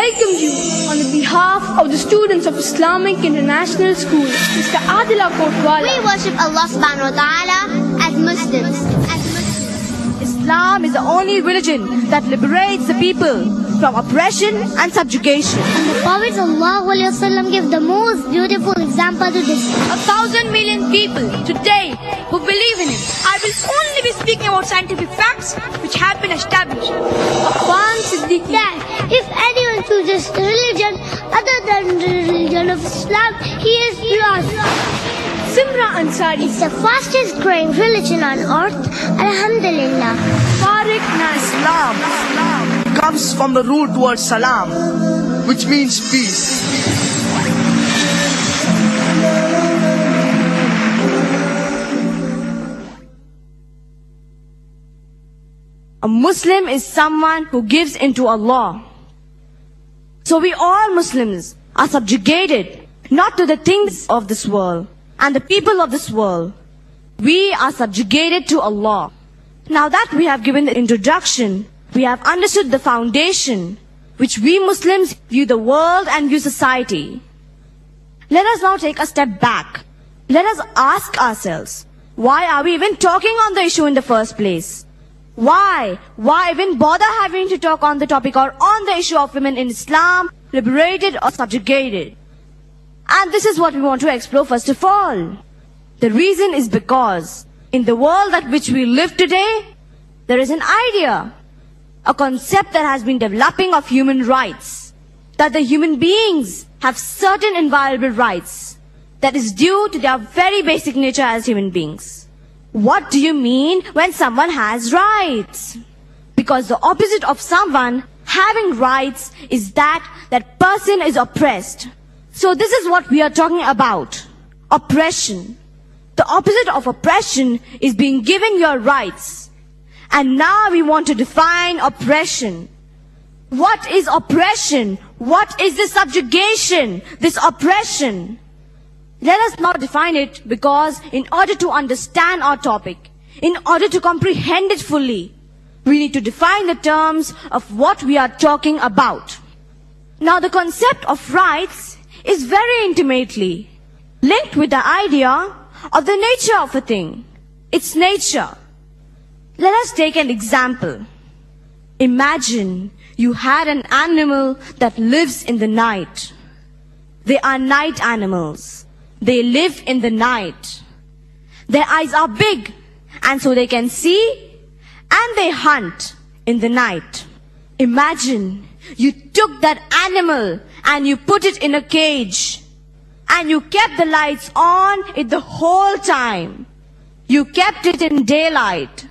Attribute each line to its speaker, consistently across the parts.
Speaker 1: welcome you on the behalf of the students of Islamic International School, Mr. Adila Kotwala.
Speaker 2: We worship Allah subhanahu wa ta'ala as Muslims.
Speaker 3: Islam is the only religion that liberates the people from oppression and subjugation.
Speaker 2: And the Prophet ﷺ gave the most beautiful example to this.
Speaker 1: 1,000 million people today who believe in it. I will only be speaking about scientific facts which have been established.
Speaker 2: That if anyone chooses the religion other than the religion of Islam, he is lost.
Speaker 1: Simra Ansari.
Speaker 2: It's the fastest growing religion on earth, Alhamdulillah.
Speaker 4: Islam comes from the root word salam, which means peace.
Speaker 3: A Muslim is someone who gives into Allah. So we all Muslims are subjugated not to the things of this world and the people of this world. We are subjugated to Allah. Now that we have given the introduction, we have understood the foundation which we Muslims view the world and view society. Let us now take a step back. Let us ask ourselves, why are we even talking on the issue in the first place? Why even bother having to talk on the topic or on the issue of women in Islam, liberated or subjugated? And this is what we want to explore first of all. The reason is because in the world at which we live today, there is an idea, a concept that has been developing of human rights, that the human beings have certain inviolable rights that is due to their very basic nature as human beings. What do you mean when someone has rights? Because the opposite of someone having rights is that person is oppressed. So this is what we are talking about. Oppression. The opposite of oppression is being given your rights. And now we want to define oppression. What is oppression? What is this subjugation, this oppression? Let us now define it, because in order to understand our topic, in order to comprehend it fully, we need to define the terms of what we are talking about. Now the concept of rights is very intimately linked with the idea of the nature of a thing, its nature. Let us take an example. Imagine you had an animal that lives in the night. They are night animals. They live in the night. Their eyes are big, and so they can see, and they hunt in the night. Imagine you took that animal and you put it in a cage, and you kept the lights on it the whole time. You kept it in daylight.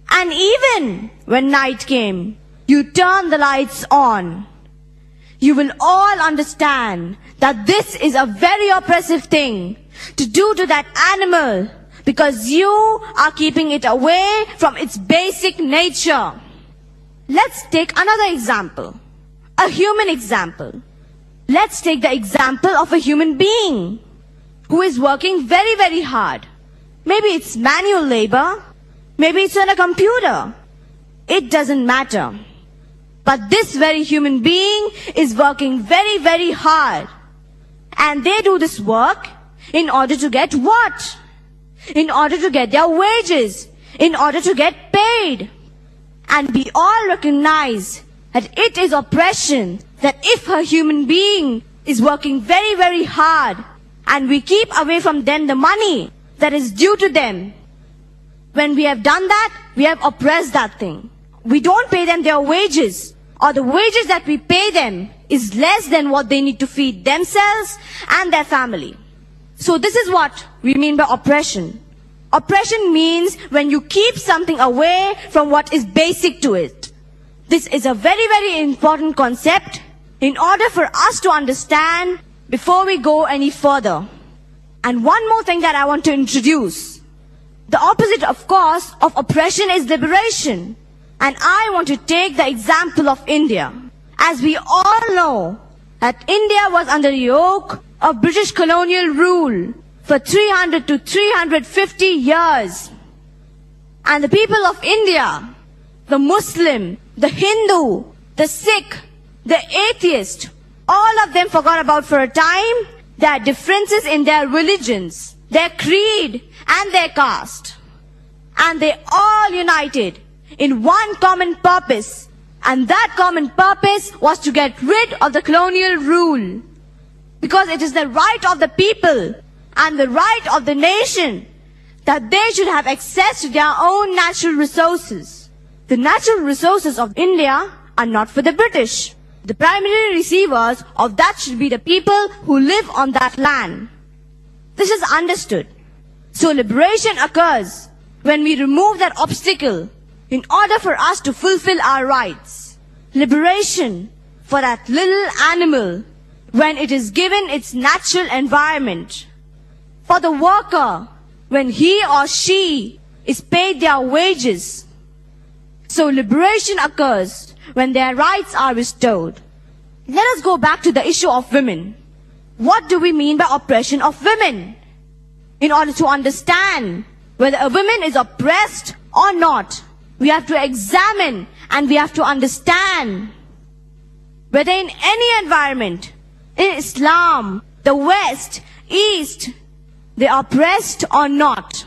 Speaker 3: And even when night came, you turned the lights on. You will all understand that this is a very oppressive thing to do to that animal, because you are keeping it away from its basic nature. Let's take another example, a human example. Let's take the example of a human being who is working very, very hard. Maybe it's manual labor, maybe it's on a computer. It doesn't matter. But this very human being is working very, very hard. And they do this work in order to get what? In order to get their wages, in order to get paid. And we all recognize that it is oppression, that if a human being is working very, very hard and we keep away from them the money that is due to them, when we have done that, we have oppressed that thing. We don't pay them their wages, or the wages that we pay them is less than what they need to feed themselves and their family. So this is what we mean by oppression. Oppression means when you keep something away from what is basic to it. This is a very, very important concept in order for us to understand before we go any further. And one more thing that I want to introduce. The opposite, of course, of oppression is liberation. And I want to take the example of India. As we all know that India was under the yoke of British colonial rule for 300 to 350 years. And the people of India, the Muslim, the Hindu, the Sikh, the atheists, all of them forgot about for a time their differences in their religions, their creed and their caste. And they all united in one common purpose. And that common purpose was to get rid of the colonial rule. Because it is the right of the people and the right of the nation that they should have access to their own natural resources. The natural resources of India are not for the British. The primary receivers of that should be the people who live on that land. This is understood. So liberation occurs when we remove that obstacle in order for us to fulfill our rights. Liberation for that little animal when it is given its natural environment. For the worker when he or she is paid their wages. So liberation occurs when their rights are restored. Let us go back to the issue of women. What do we mean by oppression of women? In order to understand whether a woman is oppressed or not, we have to examine and we have to understand whether in any environment, in Islam, the West, East, they are oppressed or not.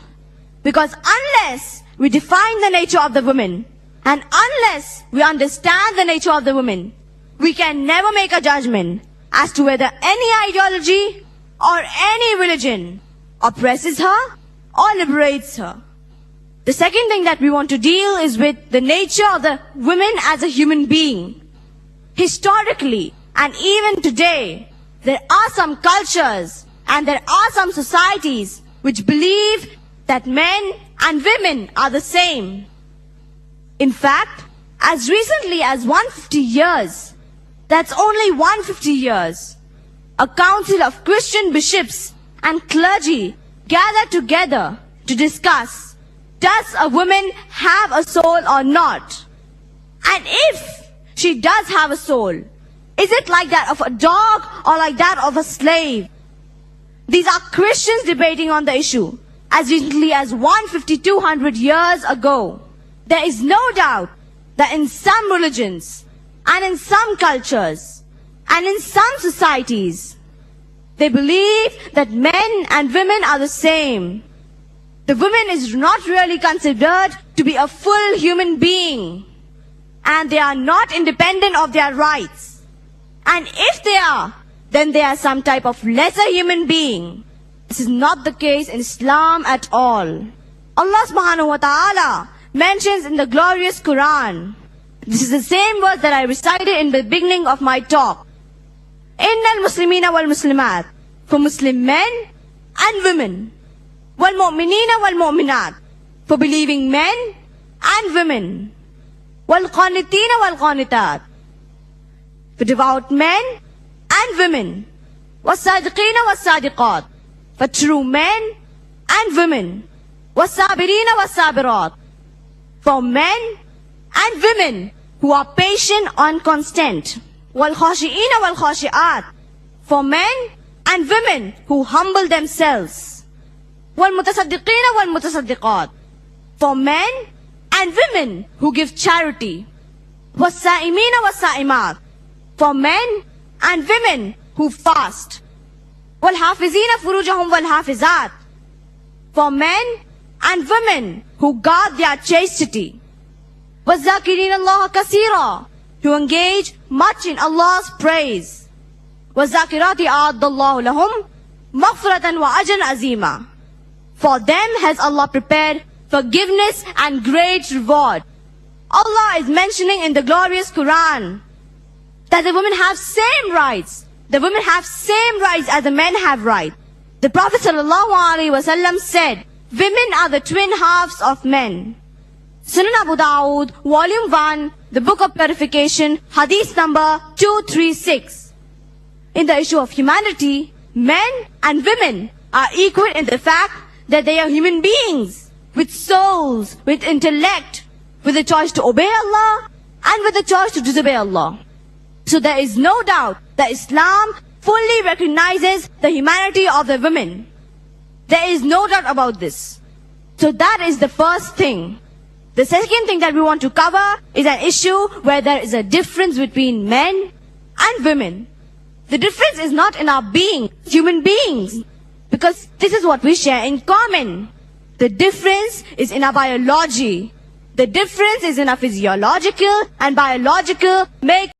Speaker 3: Because unless we define the nature of the woman, and unless we understand the nature of the woman, we can never make a judgment as to whether any ideology or any religion oppresses her or liberates her. The second thing that we want to deal is with the nature of the woman as a human being. Historically, and even today, there are some cultures and there are some societies which believe that men and women are the same. In fact, as recently as 150 years, that's only 150 years, a council of Christian bishops and clergy gathered together to discuss, does a woman have a soul or not? And if she does have a soul, is it like that of a dog or like that of a slave? These are Christians debating on the issue as recently as 150-200 years ago. There is no doubt that in some religions and in some cultures and in some societies, they believe that men and women are the same. The woman is not really considered to be a full human being, and they are not independent of their rights. And if they are, then they are some type of lesser human being. This is not the case in Islam at all. Allah subhanahu wa ta'ala mentions in the glorious Quran, this is the same verse that I recited in the beginning of my talk. Innal Muslimina wal Muslimat, for Muslim men and women. Wal Mu'minina wal Mu'minat, for believing men and women. Wal Qanitina wal Qanitat, for devout men and women. Was Sadiqina was Sadiqat, for true men and women. Was Sabirina was Sabirat, for men and women who are patient and constant. Wal Khashi'ina wal Khashi'at, for men and women who humble themselves. Wal Mutasaddiqina wal Mutasaddiqat, for men and women who give charity. Was Sa'imina was Sa'imat, for men and women who fast. Wal Hafizina furujahum wal Hafizat, for men and women who guard their chastity. وَالذَّاكِرِينَ اللَّهَ كَثِيرًا, to engage much in Allah's praise. وَالذَّاكِرَاتِ أَعَدَّ اللَّهُ لَهُمْ مَغْفِرَةً وَأَجْرًا عَظِيمًا, for them has Allah prepared forgiveness and great reward. Allah is mentioning in the glorious Quran that the women have same rights. The women have same rights as the men have rights. The Prophet ﷺ said, women are the twin halves of men. Sunan Abu Dawud, Volume 1, the Book of Purification, Hadith number 236. In the issue of humanity, men and women are equal in the fact that they are human beings with souls, with intellect, with the choice to obey Allah and with the choice to disobey Allah. So there is no doubt that Islam fully recognizes the humanity of the women. There is no doubt about this. So that is the first thing. The second thing that we want to cover is an issue where there is a difference between men and women. The difference is not in our being, human beings, because this is what we share in common. The difference is in our biology. The difference is in our physiological and biological make